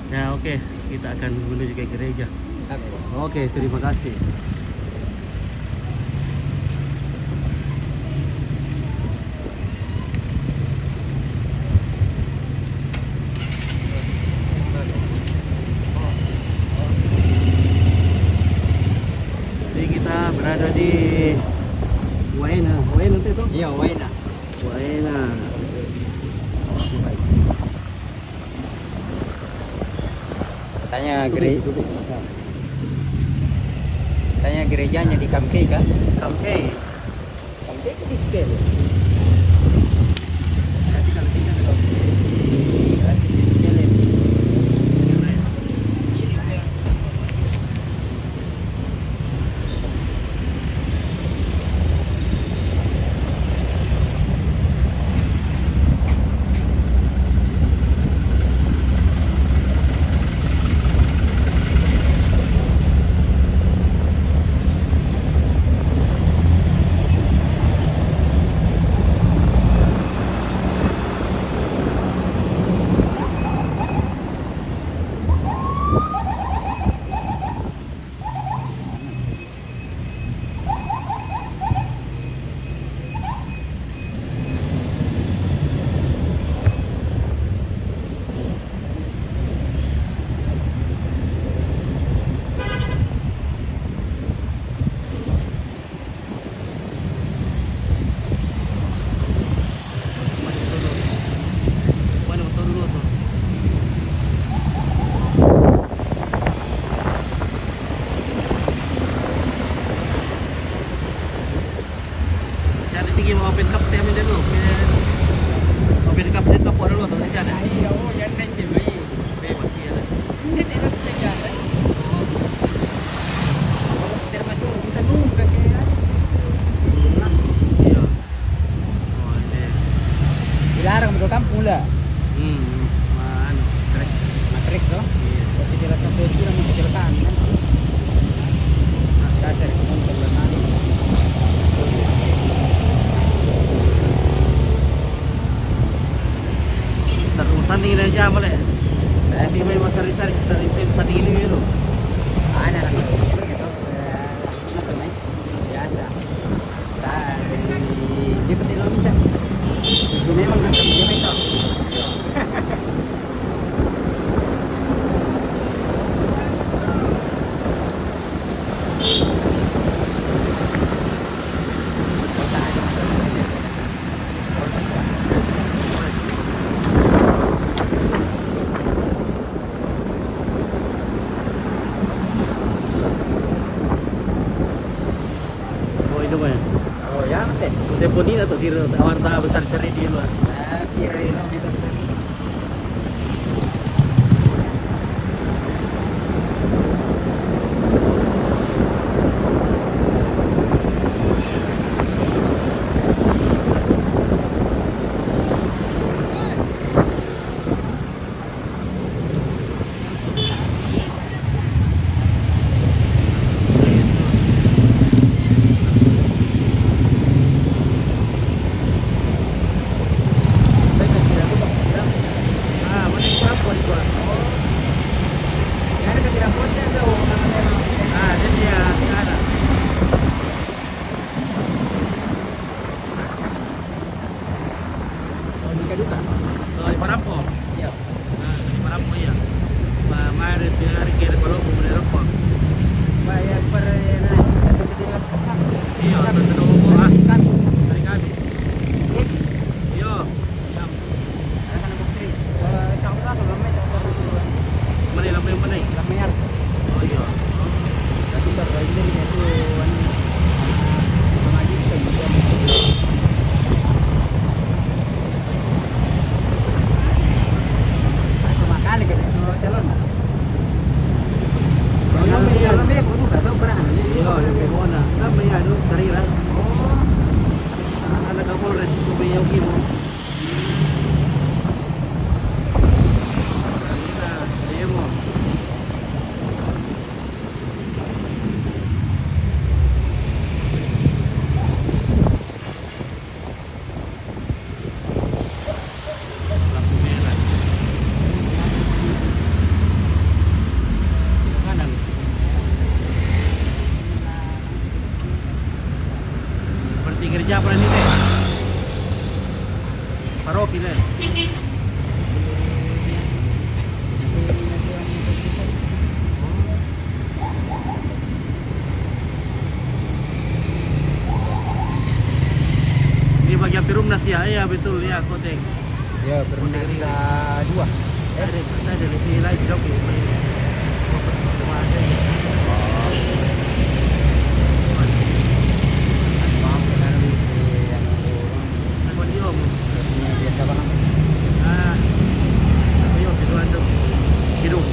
Ya oke, kita akan menuju ke gereja. Oke, bos. Oke, terima kasih. Jadi kita berada di Waena. Waena itu? Iya, Waina. Waena. Katanya gerejanya di Kamkei kan? Kamkei. Kamkei itu di scale. Berarti kalau kita ke Kamkei, berarti di scale. Mana motor dulu tuh? Siapa sih mau open cup setiap minggu dulu? Open cup dito po dulu tuh siapa? Iya, oh, yan din di ba? Bebas ya. Hindi tayo nagtagyan. Termasuk kita nunggu kaya. Iya. Oh, ini. Dilarang mo kampung lah. Ano, correct. Matrik to. Iya. Kecelakaan itu namun kecelakaan kan. Dasar kecelakaan. Terusan tingin aja boleh. Hindi may masari-sari kita rin sa tingin nyo. Ana lang ito. Ito. May biasa. Di pati lang bisa. Gusto memang nasa video ito. Oh, itu ba yan? Oh, ya, mate. Telepon din na to, dito. Awarta besar-sari di luar. Kira lang dito. Sarira. betul ya Koteng. Ya, Bernasa 2. Ada dari sini lagi dong. Rumah aja ya. Telepon dia om. Biasa banget. Ah, tapi om itu ada hidung.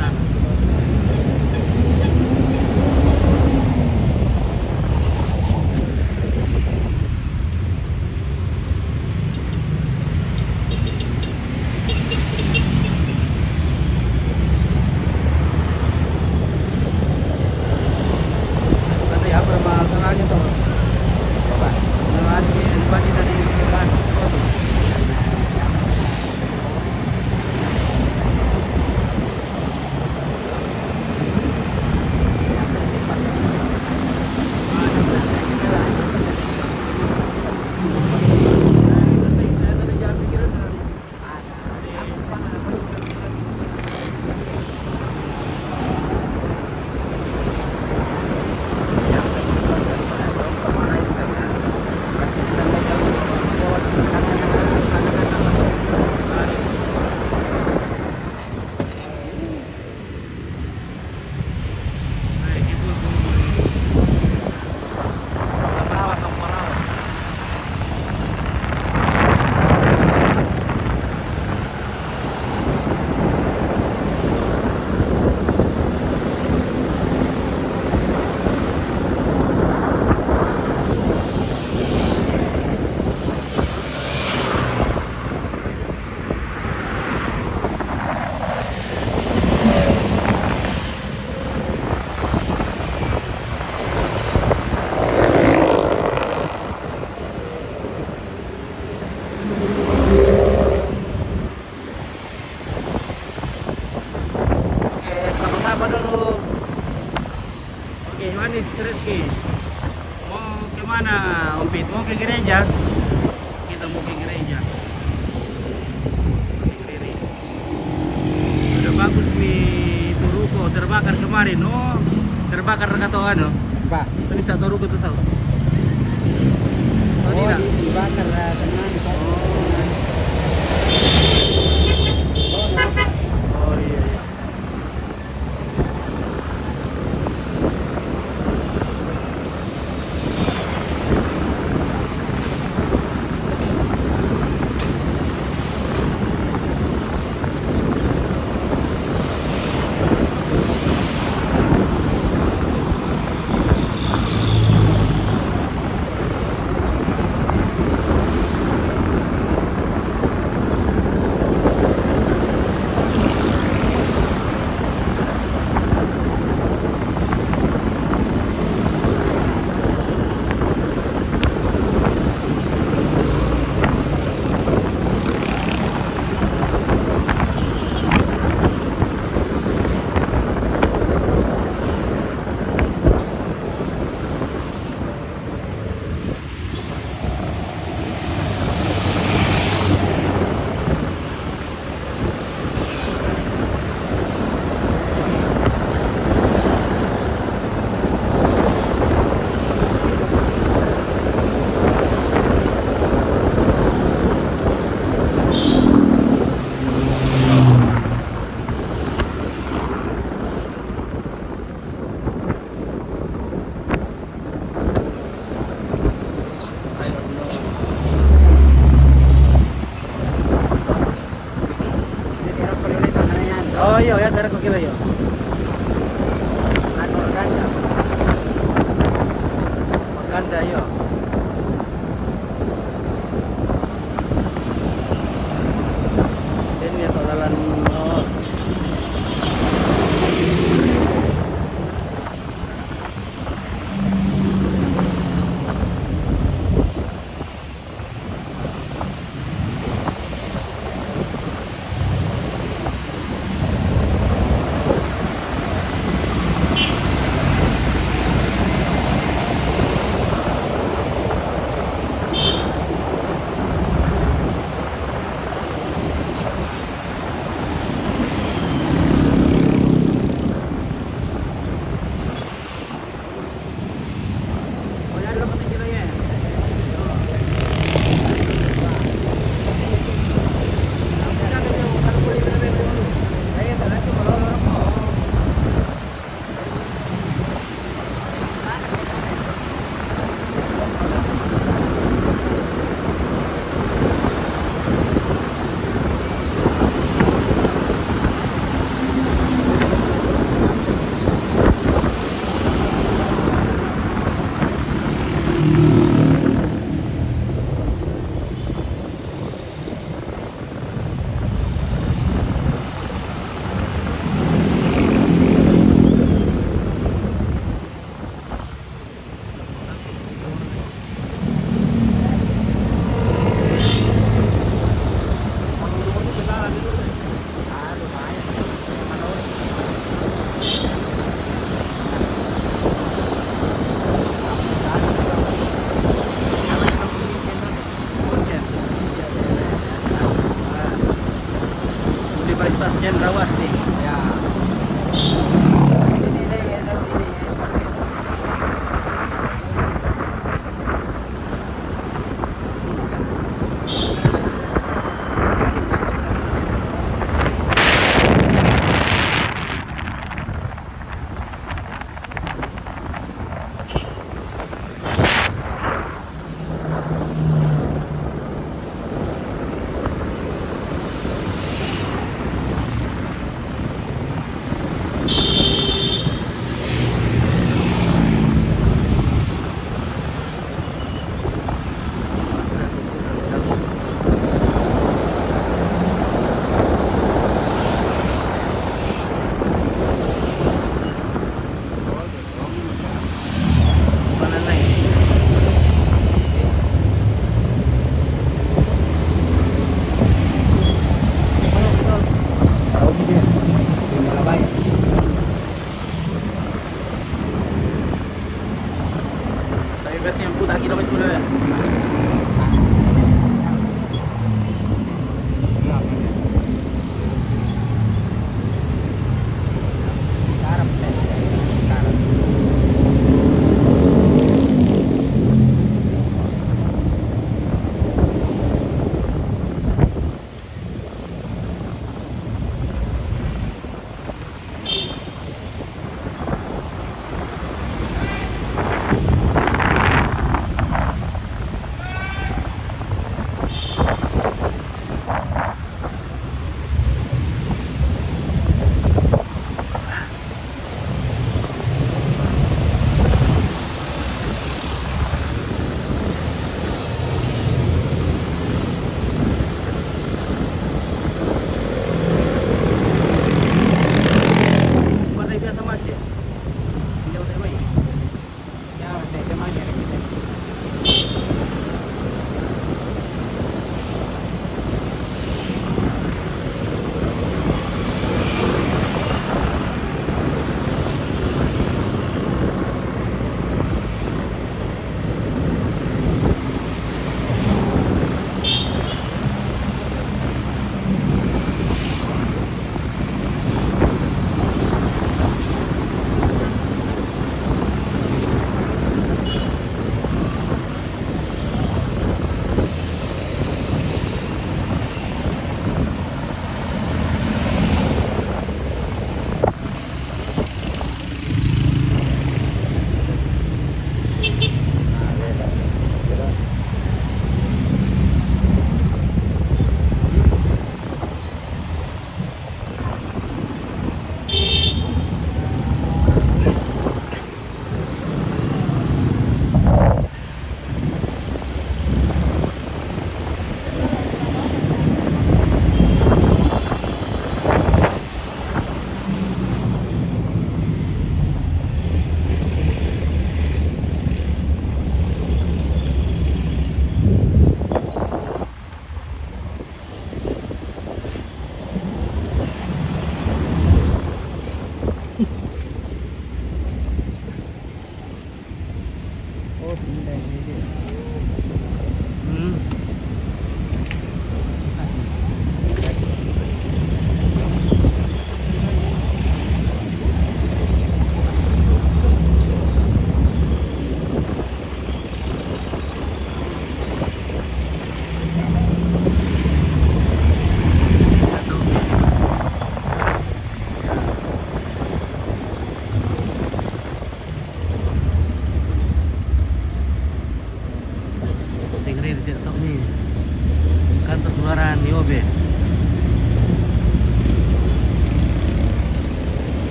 Nah, nanti ya berapa serangannya tuh? Coba. Serangan dibanding dari depan. Oke, sama-sama dulu. Oke, Yohanes Rizky. Mau kemana Om Pit? Mau ke gereja? Kita mau ke gereja. Udah bagus nih itu ruko terbakar kemarin. Oh, terbakar kata ano? Pak. Ini satu ruko tuh satu. Oh, Oh, tidak. dibakar teman. Oh iya. Iya. Oh iya ya, dari kok yo. Maganda yo. Ini ya jalan oh. Universitas Cendrawasih. Ya.